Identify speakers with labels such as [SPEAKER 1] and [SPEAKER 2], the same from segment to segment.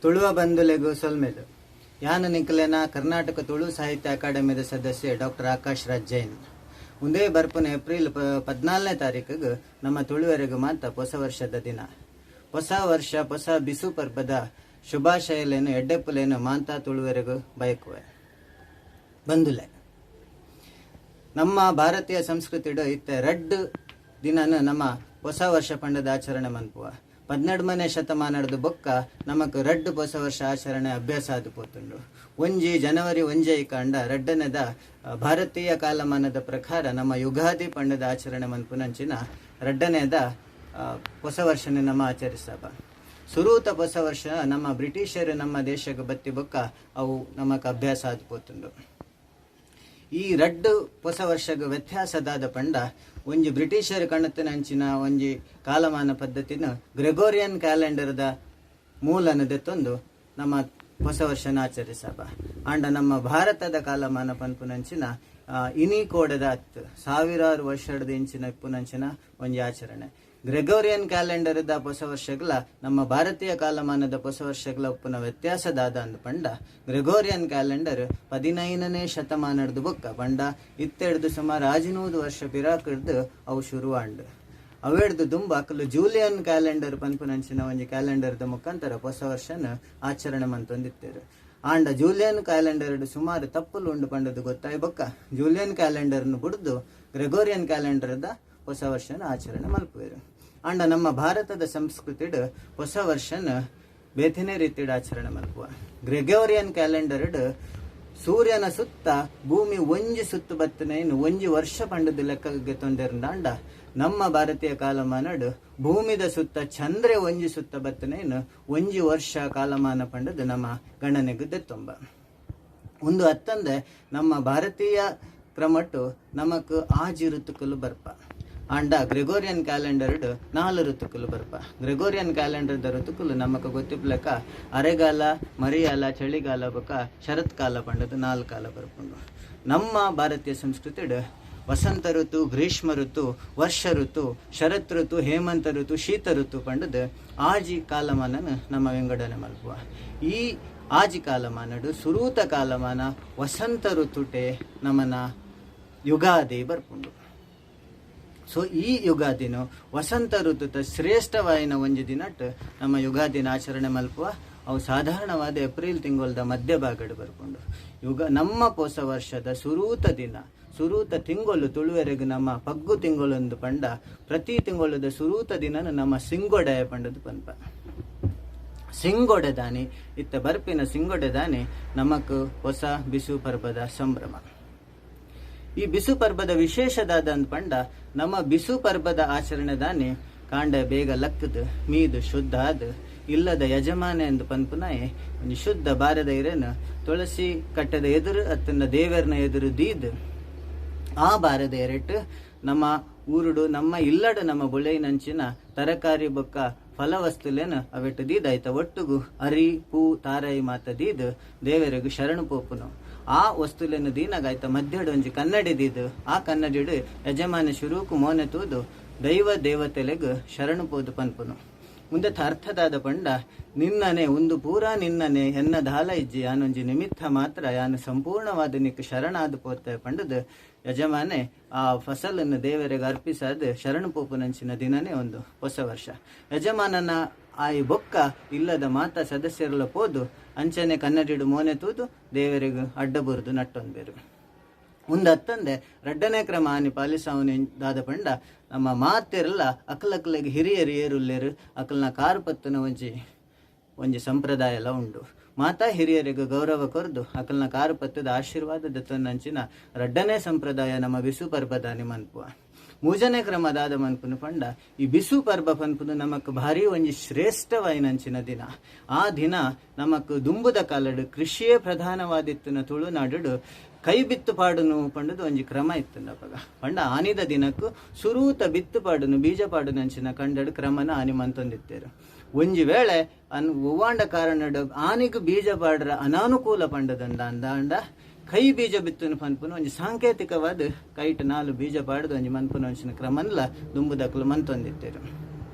[SPEAKER 1] ತುಳುವ ಬಂಧುಲೆಗು ಸೊಲ್ಮೆದು ಯಾನು ನಿಖಲೆನ ಕರ್ನಾಟಕ ತುಳು ಸಾಹಿತ್ಯ ಅಕಾಡೆಮಿದ ಸದಸ್ಯ ಡಾಕ್ಟರ್ ಆಕಾಶ್ ರಾಜ್ ಜೈನ್. ಮುಂದೆ ಬರ್ಪುನ ಏಪ್ರಿಲ್ 14ನೇ ತಾರೀಕಿಗೆ ನಮ್ಮ ತುಳುವರೆಗೂ ಮಾತ್ರ ಹೊಸ ವರ್ಷದ ದಿನ. ಹೊಸ ವರ್ಷ ಹೊಸ ಬಿಸು ಪರ್ಬದ ಶುಭಾಶಯಲೇನು ಎಡ್ಡೆಪ್ಪುಲೇನು ಮಾಂತ ತುಳುವರೆಗೂ ಬಯಕುವೆ ಬಂಧುಲೆ. ನಮ್ಮ ಭಾರತೀಯ ಸಂಸ್ಕೃತಿಡು ಇತ್ತೆ ರೆಡ್ ದಿನನು ನಮ್ಮ ಹೊಸ ವರ್ಷ ಪಂಡದ ಆಚರಣೆ ಮನ್ಪುವ. 12ನೇ ಶತಮಾನದ ಬೊಕ್ಕ ನಮಕ್ ರೆಡ್ ಹೊಸ ವರ್ಷ ಆಚರಣೆ ಅಭ್ಯಾಸ ಆದು ಪೋತುಂಡು. ಜನವರಿ 1 ಕಂಡ ರೆಡ್ಡನೆದ ಭಾರತೀಯ ಕಾಲಮಾನದ ಪ್ರಕಾರ ನಮ್ಮ ಯುಗಾದಿ ಪಂಡದ ಆಚರಣೆ ಮನ್ಪುನಂಚಿನ ರೆಡ್ಡನೇದ ಹೊಸ ವರ್ಷನೇ ನಮ್ಮ ಆಚರಿಸಬ. ಸುರೂತ ಹೊಸ ವರ್ಷ ನಮ್ಮ ಬ್ರಿಟಿಷರು ನಮ್ಮ ದೇಶಕ್ಕೆ ಬತ್ತಿ ಬೊಕ್ಕ ಅವು ನಮಕ್ ಅಭ್ಯಾಸ ಆದು ಪೋತುಂಡು. ಈ ರೆಡ್ ಹೊಸ ವರ್ಷಗ ವ್ಯತ್ಯಾಸದಾದ ಪಂಡ ಒಂಜಿ ಬ್ರಿಟಿಷರ್ ಕಣತ್ತಿನಂಚಿನ ಒಂಜಿ ಕಾಲಮಾನ ಪದ್ಧತಿನ ಗ್ರೆಗೋರಿಯನ್ ಕ್ಯಾಲೆಂಡರ್ದ ಮೂಲನ ದೆತ್ತೊಂದು ನಮ್ಮ ಹೊಸ ವರ್ಷನ ಆಚರಿಸಬ. ಆಂಡ ನಮ್ಮ ಭಾರತದ ಕಾಲಮಾನ ಪನ್ಪುನಂಚಿನ ಇನಿ ಕೋಡದ 1000 ವರ್ಷದ ಇಂಚಿನ ಇಪ್ಪುನಂಚಿನ ಒಂಜಿ ಆಚರಣೆ. ಗ್ರೆಗೋರಿಯನ್ ಕ್ಯಾಲೆಂಡರ್ದ ಹೊಸ ವರ್ಷಗಳ ನಮ್ಮ ಭಾರತೀಯ ಕಾಲಮಾನದ ಹೊಸ ವರ್ಷಗಳ ಉಪ್ಪುನ ವ್ಯತ್ಯಾಸದಾದ ಅಂದು ಪಂಡ ಗ್ರೆಗೋರಿಯನ್ ಕ್ಯಾಲೆಂಡರ್ 15ನೇ ಶತಮಾನದ ಬೊಕ್ಕ ಪಂಡ ಇತ್ತೆಡ್ದು ಸುಮಾರು 600 ವರ್ಷ ಪಿರಾಕಡ್ದು ಅವು ಶುರುವಾಂಡು. ಅವೇಡ್ದು ದುಂಬ ಅಕ್ಕಲು ಜೂಲಿಯನ್ ಕ್ಯಾಲೆಂಡರ್ ಪನ್ಪುನಂಚಿನ ಒಂಜಿ ಕ್ಯಾಲೆಂಡರ್ದ ಮುಖಾಂತರ ಹೊಸ ವರ್ಷನ ಆಚರಣೆ ಮಂತೊಂದಿತ್ತೇರು. ಆಂಡ ಜೂಲಿಯನ್ ಕ್ಯಾಲೆಂಡರ್ ಸುಮಾರು ತಪ್ಪಲು ಉಂಡು ಪಂಡದು ಗೊತ್ತಾಯ್ ಬೊಕ್ಕ ಜೂಲಿಯನ್ ಕ್ಯಾಲೆಂಡರ್ನು ಬಿಡ್ದು ಗ್ರೆಗೋರಿಯನ್ ಕ್ಯಾಲೆಂಡರ್ದ ಹೊಸ ವರ್ಷನ ಆಚರಣೆ ಮಲ್ಪುವೆರು. ಆಂಡ ನಮ್ಮ ಭಾರತದ ಸಂಸ್ಕೃತಿಡ್ ಹೊಸ ವರ್ಷನ ಬೇತಿನೇ ರೀತಿಡ್ ಆಚರಣೆ ಮಲ್ಪುವ. ಗ್ರೆಗೋರಿಯನ್ ಕ್ಯಾಲೆಂಡರ್ಡ್ ಸೂರ್ಯನ ಸುತ್ತ ಭೂಮಿ ಒಂಜಿ ಸುತ್ತು ಬತ್ತನೇನು ಒಂಜಿ ವರ್ಷ ಪಂಡದ ಲೆಕ್ಕಗೆ ತೊಂದರೆಂದಾಂಡ ನಮ್ಮ ಭಾರತೀಯ ಕಾಲಮಾನಡ್ ಭೂಮಿದ ಸುತ್ತ ಚಂದ್ರೆ ಒಂಜಿ ಸುತ್ತ ಬತ್ತನೇನು ಒಂಜಿ ವರ್ಷ ಕಾಲಮಾನ ಪಂಡದು ನಮ್ಮ ಗಣನೆಗೆ ದೆತ್ತೊಂಬ. ಒಂದು ಹತ್ತಂದೆ ನಮ್ಮ ಭಾರತೀಯ ಕ್ರಮಟ್ಟು ನಮಕ್ 6 ಋತುಕಲು ಬರ್ಪ. ಆಂಡ ಗ್ರೆಗೋರಿಯನ್ ಕ್ಯಾಲೆಂಡರ್ಡ್ 4 ಋತುಕಲು ಬರ್ಪ. ಗ್ರೆಗೋರಿಯನ್ ಕ್ಯಾಲೆಂಡರ್ದ ಋತುಕಲು ನಮಕ್ ಗೊತ್ತಿಪ್ಲಕ ಅರೆಗಾಲ, ಮರಿಗಾಲ, ಚಳಿಗಾಲ ಬೊಕ ಶರತ್ಕಾಲ ಪಂಡದು 4 ಕಾಲ ಬರ್ಪುಂಡು. ನಮ್ಮ ಭಾರತೀಯ ಸಂಸ್ಕೃತಿಡ್ ವಸಂತ ಋತು, ಗ್ರೀಷ್ಮ ಋತು, ವರ್ಷ ಋತು, ಶರತ್ ಋತು, ಹೇಮಂತ ಋತು, ಶೀತ ಋತು ಪಂಡದು ಆಜಿ ಕಾಲಮಾನನ ನಮ್ಮ ವಿಂಗಡಣೆ ಮಲ್ಪುವ. ಈ ಆಜಿ ಕಾಲಮಾನಡು ಸುರೂತ ಕಾಲಮಾನ ವಸಂತ ಋತುಟೆ ನಮನ ಯುಗಾದಿ ಬರ್ಪುಂಡು. ಸೊ ಈ ಯುಗಾದಿನು ವಸಂತ ಋತುತ ಶ್ರೇಷ್ಠವಾಯಿನ ಒಂಜಿ ದಿನಟ್ ನಮ್ಮ ಯುಗಾದಿನ ಆಚರಣೆ ಮಲ್ಪುವ. ಅವು ಸಾಧಾರಣವಾದ ಏಪ್ರಿಲ್ ತಿಂಗಳದ ಮಧ್ಯಭಾಗಡ್ ಬರ್ಕೊಂಡು ನಮ್ಮ ಹೊಸ ವರ್ಷದ ಸುರೂತ ದಿನ, ಸುರೂತ ತಿಂಗಳು ತುಳುವರೆಗೂ ನಮ್ಮ ಪಗ್ಗು ತಿಂಗಳೊಂದು ಪಂಡ ಪ್ರತಿ ತಿಂಗಳದ ಸುರೂತ ದಿನ ನಮ್ಮ ಸಿಂಗೊಡೆಯ ಪಂಡದು ಪನ್ಪ. ಸಿಂಗೊಡೆದಾನಿ ಇತ್ತ ಬರ್ಪಿನ ಸಿಂಗೊಡೆದಾನಿ ನಮಕ್ ಹೊಸ ಬಿಸು ಪರ್ಬದ ಸಂಭ್ರಮ. ಈ ಬಿಸು ಪರ್ಬದ ವಿಶೇಷದಾದ ಅಂದ್ ಪಂಡ ನಮ್ಮ ಬಿಸು ಪರ್ಬದ ಆಚರಣೆ ದಾನಿ ಕಾಂಡ ಬೇಗ ಲಕ್ಕದು ಮೀದು ಶುದ್ಧ ಆದ್ ಇಲ್ಲದ ಯಜಮಾನೆ ಎಂದು ಪನ್ಪುನಾಯೆ ಒಂದು ಶುದ್ಧ ಬಾರದ ಇರೇನು ತುಳಸಿ ಕಟ್ಟದ ಎದುರು ಅತ್ತನ ದೇವರನ ಎದುರು ದೀದ್ ಆ ಬಾರದ ಎರಟ್ಟು ನಮ್ಮ ಊರುಡು ನಮ್ಮ ಇಲ್ಲಡು ನಮ್ಮ ಬುಳೆಯಿನಂಚಿನ ತರಕಾರಿ ಬೊಕ್ಕ ಫಲವಸ್ತುಲೇನು ಅವೆಟ್ಟು ದೀದ್ ಆಯ್ತ ಒಟ್ಟುಗು ಅರಿ ಪೂ ತಾರಾಯಿ ಮಾತ ದೀದ್ ದೇವರಿಗೂ ಶರಣು ಪೋಪುನು. ಆ ವಸ್ತುಲೇನು ದೀನಾಗಾಯ್ತ ಮಧ್ಯಡು ಒಂಜಿ ಕನ್ನಡಿ ದೀದು ಆ ಕನ್ನಡಿಡು ಯಜಮಾನ ಶುರುಕು ಮೋನೆ ತೂದು ದೈವ ದೇವತೆಲೆಗ್ ಶರಣು ಪೋದು ಪನ್ಪುನು. ಮುಂದೆ ಅರ್ಥದಾದ ಪಂಡ ನಿನ್ನನೆ ಒಂದು ಪೂರಾ ನಿನ್ನನೆ ಎನ್ನ ದಾಲ ಇಜ್ಜಿ ಯಾನೊಂಜಿ ನಿಮಿತ್ತ ಮಾತ್ರ ಯಾನು ಸಂಪೂರ್ಣವಾದ ನಿಕ್ ಶರಣಾದ ಪೋರ್ತೆ ಪಂಡದು ಯಜಮಾನೆ ಆ ಫಸಲನ್ನು ದೇವರಿಗೆ ಅರ್ಪಿಸಾದ ಶರಣು ಪೋಪುನಂಚಿನ ದಿನನೇ ಒಂದು ಹೊಸ ವರ್ಷ. ಯಜಮಾನನ ಆಯಿ ಬೊಕ್ಕ ಇಲ್ಲದ ಮಾತ ಸದಸ್ಯರೆಲ್ಲ ಪೋದು ಅಂಚನೆ ಕನ್ನಡಿಡು ಮೋನೆ ತೂದು ದೇವರಿಗೆ ಅಡ್ಡ ಬುರ್ದು ನಟ್ಟೊಂದೇರು. ಮುಂದೆ ಹತ್ತಂದೆ ರೆಡ್ಡನೇ ಕ್ರಮ ಆನಿ ಪಾಲಿಸಾವನಿದಾದ ಪಂಡ ನಮ್ಮ ಮಾತೆರೆಲ್ಲ ಅಕ್ಕಲಕ್ಕಲಿಗೆ ಹಿರಿಯರು ಏರುಲ್ಲೇರು ಅಕ್ಕಲ್ನ ಕಾರು ಪತ್ತನ ಒಂಜಿ ಸಂಪ್ರದಾಯ ಎಲ್ಲ ಉಂಡು. ಮಾತಾ ಹಿರಿಯರಿಗೆ ಗೌರವ ಕೊರ್ದು ಅಕ್ಕಲ್ನ ಕಾರು ಪತ್ತದ ಆಶೀರ್ವಾದ ದತ್ತನಂಚಿನ ರೆಡ್ಡನೇ ಸಂಪ್ರದಾಯ ನಮ್ಮ ಬಿಸು ಪರ್ಬದಾನಿ ಮನ್ಪುವ. 3ನೇ ಕ್ರಮದಾದ ಮನ್ಪುನು ಪಂಡ ಈ ಬಿಸು ಪರ್ಬ ಪನ್ಪುನು ನಮಕ್ ಭಾರಿ ಒಂಜಿ ಶ್ರೇಷ್ಠವಾಯಿನಂಚಿನ ದಿನ. ಆ ದಿನ ನಮಕ್ ದುಂಬುದ ಕಾಲಡು ಕೃಷಿಯೇ ಪ್ರಧಾನವಾದಿತ್ತನ ತುಳುನಾಡು ಕೈ ಬಿತ್ತು ಪಾಡುನು ಪಂಡದು ಒಂಜಿ ಕ್ರಮ ಇತ್ತುಂಡಪಗ ಪಂಡ ಆನಿದ ದಿನಕ್ಕೂ ಸುರೂತ ಬಿತ್ತು ಪಾಡುನು ಬೀಜ ಪಾಡುನಂಚಿನ ಕಂಡಡು ಕ್ರಮನ ಆನಿ ಮಂತೊಂದಿತ್ತೇರು. ಒಂಜಿ ವೇಳೆ ಒವ್ವಾಂಡ ಕಾರಣಡು ಆನಿಗೂ ಬೀಜ ಪಾಡ್ರ ಅನಾನುಕೂಲ ಪಂಡದಂಡ ಅಂದ ಕೈ ಬೀಜ ಬಿತ್ತುನು ಪನ್ಪುನು ಒಂಜಿ ಸಾಂಕೇತಿಕವಾದ ಕೈಟ್ 4 ಬೀಜ ಪಾಡ್ದು ಒಂಜಿ ಮನ್ಪುನ ಒಂಚಿನ ಕ್ರಮನ್ಲ ದುಂಬುದಕ್ಲು ಮಂತೊಂದಿತ್ತೇರು.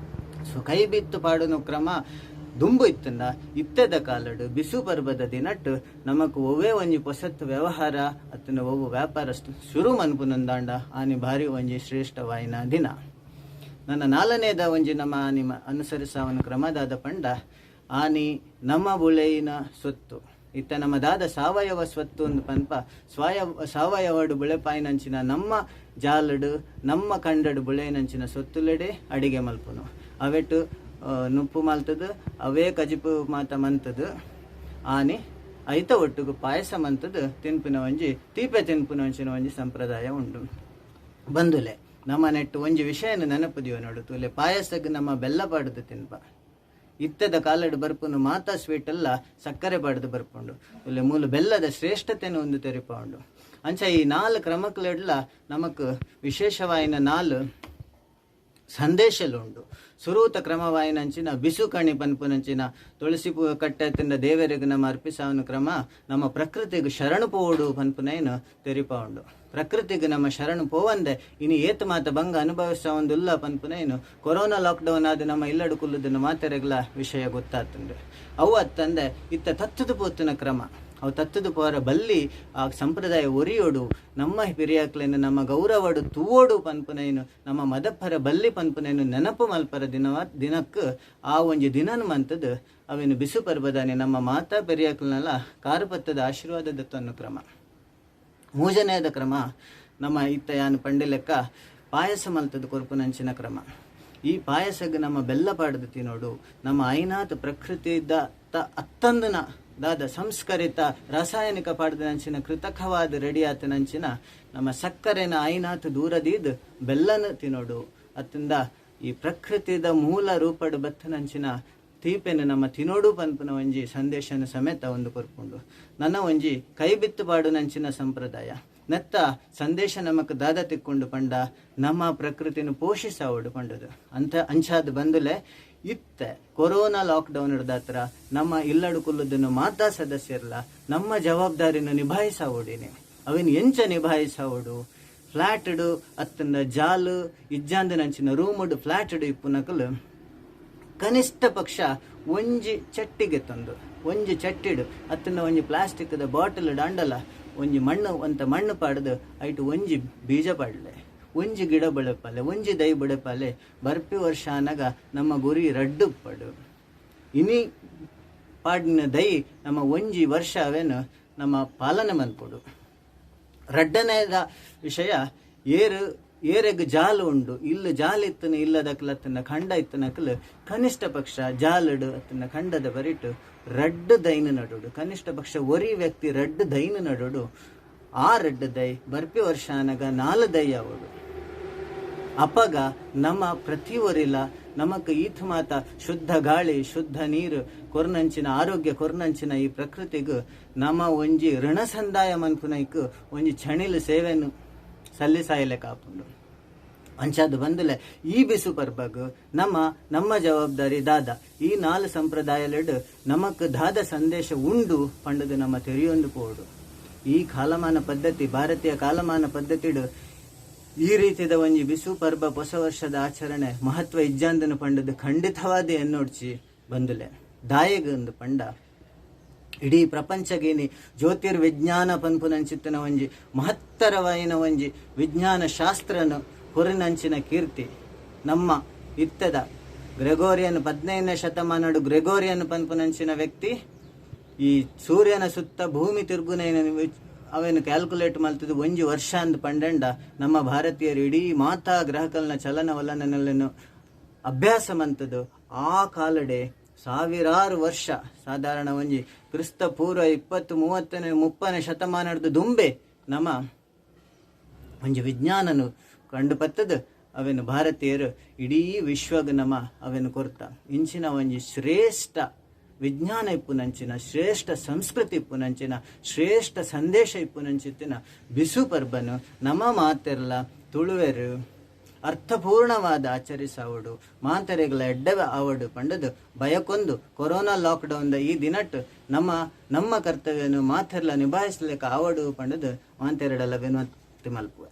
[SPEAKER 1] ಸೊ ಕೈ ಬಿತ್ತು ಪಾಡುನು ಕ್ರಮ ದುಂಬು ಇತ್ತಂದ ಇತ್ತದ ಕಾಲಡು ಬಿಸು ಪರ್ಬದ ದಿನಟ್ಟು ನಮಕ್ ಒವ್ವೇ ಒಂಜಿ ಪೊಸತ್ ವ್ಯವಹಾರ ಅತ್ತನ ಒವ್ವು ವ್ಯಾಪಾರ ಶುರು ಮನ್ಪುನಂದಾಂಡ ಆನಿ ಭಾರಿ ಒಂಜಿ ಶ್ರೇಷ್ಠವಾಯಿನ ದಿನ. ನನ್ನ ನಾಲ್ಕನೇದ ಒಂಜಿ ನಮ್ಮ ಆನಿ ಅನುಸರಿಸಾವನ ಕ್ರಮದಾದ ಪಂಡ ಆನಿ ನಮ್ಮ ಬುಳೆಯಿನ ಸೊತ್ತು ಇತ್ತ ನಮ್ಮ ದಾದ ಸಾವಯವ ಸ್ವತ್ತು ಒಂದು ಪನ್ಪ ಸಾವಯವಡು ಬುಳೆಪಾಯಿನಂಚಿನ ನಮ್ಮ ಜಾಲಡು ನಮ್ಮ ಕಂಡಡು ಬುಳೆನಂಚಿನ ಸೊತ್ತುಲೆಡೆ ಅಡಿಗೆ ಮಲ್ಪುನು ಅವೆಟ್ಟು ನುಪ್ಪು ಮಲ್ತದು ಅವೇ ಕಜಿಪು ಮಾತ ಮಂತದು ಆನಿ ಐತ ಒಟ್ಟುಗು ಪಾಯಸ ಮಂತದು ತಿನ್ಪಿನ ಒಂಜಿ ತೀಪೆ ತಿನ್ಪಿನ ಒಂಚಿನ ಒಂಜಿ ಸಂಪ್ರದಾಯ ಉಂಡು. ಬಂದುಲೆ ನಮ್ಮ ನೆಟ್ಟು ಒಂಜಿ ವಿಷಯನ ನೆನಪುದಿವ ನೋಡು ತೂಲೆ ಪಾಯಸಗ್ ನಮ್ಮ ಬೆಲ್ಲ ಪಾಡುದು ತಿನ್ಪ ಇತ್ತದ ಕಾಲಡು ಬರ್ಪುನು ಮಾತಾ ಸ್ವೀಟ್ ಎಲ್ಲ ಸಕ್ಕರೆ ಪಾಡ್ದು ಬರ್ಪುಂಡು ಇಲ್ಲಿ ಮೂಲ ಬೆಲ್ಲದ ಶ್ರೇಷ್ಠತೆಯನ್ನು ಒಂದು ತೆರಿಪ ಉಂಡು. ಅಂಚ ಈ 4 ಕ್ರಮಕ್ಲೆಡ್ಲ ನಮಕ್ ವಿಶೇಷವಾಯಿನ 4 ಸಂದೇಶಲುಂಡು. ಸುರೂತ ಕ್ರಮವಾಯಿನಂಚಿನ ಬಿಸು ಕಣಿ ಪನ್ಪುನಂಚಿನ ತುಳಸಿ ಕಟ್ಟೆತ್ತಿಂದ ದೇವರಿಗೆ ನಮ್ಮ ಅರ್ಪಿಸಾವನ ಕ್ರಮ ನಮ್ಮ ಪ್ರಕೃತಿಗೆ ಶರಣು ಪೋಡು ಪನ್ಪುನೇನು ತೆರಿಪ ಉಂಡು. ಪ್ರಕೃತಿಗೆ ನಮ್ಮ ಶರಣು ಪೋವಂದೆ ಇನ್ನು ಏತು ಮಾತ ಭಂಗ ಅನುಭವಿಸೋಂದಿಲ್ಲ ಪನ್ಪುನೇನು ಕೊರೋನಾ ಲಾಕ್ಡೌನ್ ಆದ ನಮ್ಮ ಇಲ್ಲಡು ಕುಲ್ಲದನ್ನು ಮಾತೆರೆಗಳ ವಿಷಯ ಗೊತ್ತಾತಂದ್ರೆ ಅವು ಅತ್ತಂದೆ ಇತ್ತ ತತ್ತದ ಪೋತಿನ ಕ್ರಮ ಅವು ತತ್ತದ ಪೋರ ಬಲ್ಲಿ ಆ ಸಂಪ್ರದಾಯ ಒರಿಯೋಡು ನಮ್ಮ ಹಿರಿಯಾಕ್ಲೇನು ನಮ್ಮ ಗೌರವಡು ತೂವೋಡು ಪನ್ಪುನೇನು ನಮ್ಮ ಮದಪ್ಪರ ಬಲ್ಲಿ ಪನ್ಪುನೇನು ನೆನಪು ಮಲ್ಪರ ದಿನಕ್ಕೆ ಆ ಒಂಜಿ ದಿನನ ಮಂತದ್ದು ಅವೇನು ಬಿಸು ಪರ್ಬದಾನೆ ನಮ್ಮ ಮಾತಾ ಪೆರಿಯಾಕ್ಲನೆಲ್ಲ ಕಾರುಪತ್ತದ ಆಶೀರ್ವಾದದ ತನ್ನ ಕ್ರಮ. 3ನೇದ ಕ್ರಮ ನಮ್ಮ ಇತ್ತ ಯಾನು ಪಂಡೆ ಲೆಕ್ಕ ಪಾಯಸ ಮಲ್ತದ ಕೊರ್ಪುನಂಚಿನ ಕ್ರಮ. ಈ ಪಾಯಸಗೆ ನಮ್ಮ ಬೆಲ್ಲ ಪಾಡದು ತಿನ್ನೋಡು ನಮ್ಮ ಐನಾಥ ಪ್ರಕೃತಿದ ಅತ್ತಂದನ ದಾದ ಸಂಸ್ಕರಿತ ರಾಸಾಯನಿಕ ಪಾಡ್ದನಂಚಿನ ಕೃತಕವಾದ ರೆಡಿ ಆತನಂಚಿನ ನಮ್ಮ ಸಕ್ಕರೆನ ಐನಾಥ ದೂರದಿದ್ದು ಬೆಲ್ಲನ ತಿನ್ನೋಡು ಅತ್ತಿಂದ ಈ ಪ್ರಕೃತಿದ ಮೂಲ ರೂಪಡು ಬತ್ತನಂಚಿನ ತೀಪೆನ ನಮ್ಮ ತಿನ್ನೋಡು ಪನ್ಪನ ಒಂಜಿ ಸಂದೇಶನ ಸಮೇತ ಒಂದು ಕೊರ್ಪುಂಡು. ನನ್ನ ಒಂಜಿ ಕೈ ಬಿತ್ತು ಪಾಡು ನಂಚಿನ ಸಂಪ್ರದಾಯ ನೆತ್ತ ಸಂದೇಶ ನಮಕ್ ದಾದ ತಿಕ್ಕೊಂಡು ಪಂಡ ನಮ್ಮ ಪ್ರಕೃತಿನ ಪೋಷಿಸಾವಡು ಪಂಡದು ಅಂತ ಅಂಚಾದ ಬಂದುಲೆ ಇತ್ತೆ ಕೊರೋನಾ ಲಾಕ್ಡೌನ್ ಹಿಡ್ದಾತ್ರ ನಮ್ಮ ಇಲ್ಲಡು ಕುಲ್ಲದನ್ನು ಮಾತಾ ಸದಸ್ಯರಲ್ಲ ನಮ್ಮ ಜವಾಬ್ದಾರಿನ ನಿಭಾಯಿಸಾವೋಡಿನಿ ಅವೇನು ಎಂಚ ನಿಭಾಯಿಸಾವೋಡು ಫ್ಲಾಟ್ಡು ಅತ್ತಂದ ಜಾಲು ಇಜ್ಜಾಂದನಂಚಿನ ರೂಮುಡು ಫ್ಲಾಟ್ಡು ಇಪ್ಪುನಕಲು ಕನಿಷ್ಠ ಪಕ್ಷ ಒಂಜಿ ಚಟ್ಟಿಗೆ ತಂದು ಒಂಜಿ ಚಟ್ಟಿಡು ಅತ್ತಂದ ಒಂಜಿ ಪ್ಲಾಸ್ಟಿಕ್ದ ಬಾಟಲ್ ಅಂಡಲ ಒಂಜಿ ಮಣ್ಣು ಪಾಡ್ದು ಐಟು ಒಂಜಿ ಬೀಜ ಪಾಡ್ಲೆ ಒಂಜಿ ಗಿಡ ಬೆಳೆಪಾಲೆ ಒಂಜಿ ದೈ ಬೆಳೆಪಾಲೆ ಬರ್ಪಿ ವರ್ಷ ಅನಗ ನಮ್ಮ ಗುರಿ ರಡ್ಡು ಪಡು ಇನಿ ಪಾಡಿನ ದೈ ನಮ್ಮ ಒಂಜಿ ವರ್ಷ ಅವೇನು ನಮ್ಮ ಪಾಲನೆ ಮನ್ಪೊಡು. ರಡ್ಡನೇದ ವಿಷಯ ಏರೆಗ್ ಜಾಲು ಉಂಡು ಇಲ್ಲ ಜಾಲ್ ಇತ್ತನ ಇಲ್ಲದಕ್ಲತ್ತನ ಖಂಡ ಇತ್ತನಕಲ್ ಕನಿಷ್ಠ ಪಕ್ಷ ಜಾಲಡು ಅತ್ತನ ಖಂಡದ ಬರಿಟ್ಟು ರಡ್ಡು ದೈನು ನಡುಡು ಕನಿಷ್ಠ ಪಕ್ಷ ಒರಿ ವ್ಯಕ್ತಿ ರಡ್ಡು ದೈನು ನಡುಡು ಆ ರಡ್ಡು ದೈ ಬರ್ಪಿ ವರ್ಷ ಅನಗ 4 ದೈ ಅವಡು ಅಪಗ ನಮ್ಮ ಪ್ರತಿ ಒರಿಲ ನಮಕ್ ಈತ್ ಮಾತ ಶುದ್ಧ ಗಾಳಿ ಶುದ್ಧ ನೀರು ಕೊರ್ನಂಚಿನ ಆರೋಗ್ಯ ಕೊರ್ನಂಚಿನ ಈ ಪ್ರಕೃತಿಗೂ ನಮ್ಮ ಒಂಜಿ ಋಣ ಸಂದಾಯ ಮನ್ಪುನೈಕ್ ಒಂಜಿ ಚಣಿಲು ಸೇವೆನು ಸಲ್ಲಿಸಾಯಲೆ ಕಾಪುಂಡು. ಅಂಚಾದು ಬಂದಲೆ ಈ ಬಿಸು ಪರ್ಬಗ್ ನಮ್ಮ ಜವಾಬ್ದಾರಿ ದಾದ ಈ 4 ಸಂಪ್ರದಾಯಲೆಡು ನಮಕ್ ದಾದ ಸಂದೇಶ ಉಂಡು ಪಂಡದು ನಮ್ಮ ತೆರೆಯೊಂದು ಪೋಡು. ಈ ಕಾಲಮಾನ ಪದ್ಧತಿ ಭಾರತೀಯ ಕಾಲಮಾನ ಪದ್ಧತಿಡು ಈ ರೀತಿಯ ಒಂಜಿ ಬಿಸು ಪರ್ಬ ಹೊಸ ವರ್ಷದ ಆಚರಣೆ ಮಹತ್ವ ಇಜ್ಜಾಂದನು ಪಂಡದು ಖಂಡಿತವಾದ ಎನ್ನೋಡ್ಚಿ ಬಂದುಲೆ ದಾಯಗೊಂದು ಪಂಡ ಇಡೀ ಪ್ರಪಂಚಗೇನಿ ಜ್ಯೋತಿರ್ವಿಜ್ಞಾನ ಪನ್ಪುನಂಚಿತ್ತಿನ ಒಂಜಿ ಮಹತ್ತರವಾಯಿನ ಒಂಜಿ ವಿಜ್ಞಾನ ಶಾಸ್ತ್ರನು ಹೊರನಂಚಿನ ಕೀರ್ತಿ ನಮ್ಮ ಇತ್ತದ ಗ್ರೆಗೋರಿಯನ್ 15ನೇ ಶತಮಾನಡು ಗ್ರೆಗೋರಿಯನ್ ಪನ್ಪುನಂಚಿನ ವ್ಯಕ್ತಿ ಈ ಸೂರ್ಯನ ಸುತ್ತ ಭೂಮಿ ತಿರುಗುನೇನ ಅವೇನು ಕ್ಯಾಲ್ಕುಲೇಟ್ ಮಲ್ತದ್ದು ಒಂಜಿ ವರ್ಷ ಅಂದ್ ಪಂಡಂಡ ನಮ್ಮ ಭಾರತೀಯರು ಇಡೀ ಮಾತಾ ಗ್ರಹಕಲ್ನ ಚಲನವಲನಗಳನ್ನು ಅಭ್ಯಾಸ ಮಂತದ್ದು ಆ ಕಾಲಡೆ ಸಾವಿರಾರು ವರ್ಷ ಸಾಧಾರಣ ಒಂಜಿ ಕ್ರಿಸ್ತ ಪೂರ್ವ 20-30ನೇ ಶತಮಾನದ ದುಂಬೆ ನಮ್ಮ ಒಂಜಿ ವಿಜ್ಞಾನನು ಕಂಡು ಪತ್ತದು ಅವೇನು ಭಾರತೀಯರು ಇಡೀ ವಿಶ್ವಗ ನಮ್ಮ ಅವೇನು ಕೊರ್ತ ಇಂಚಿನ ಒಂಜಿ ಶ್ರೇಷ್ಠ ವಿಜ್ಞಾನ ಇಪ್ಪುನಂಚಿನ ಶ್ರೇಷ್ಠ ಸಂಸ್ಕೃತಿ ಇಪ್ಪುನಂಚಿನ ಶ್ರೇಷ್ಠ ಸಂದೇಶ ಇಪ್ಪುನಂಚಿತ್ತಿನ ಬಿಸು ಪರ್ಬನು ನಮ್ಮ ಮಾತೆರ್ಲ ತುಳುವೆರು ಅರ್ಥಪೂರ್ಣವಾದ ಆಚರಿಸಾವಡು ಮಾತೆರೆಗಳ ಎಡ್ಡವೆ ಆವಡು ಪಂಡದು ಭಯಕ್ಕೊಂದು ಕೊರೋನಾ ಲಾಕ್ಡೌನ್ ಈ ದಿನಟ್ಟು ನಮ್ಮ ಕರ್ತವ್ಯನು ಮಾತೆರ್ಲ ನಿಭಾಯಿಸ್ಲಿಕ್ಕೆ ಆವಡು ಪಂಡದು ಮಾತೆರಡಲ ವಿನಂತಿ ಮಲ್ಪುವೆ.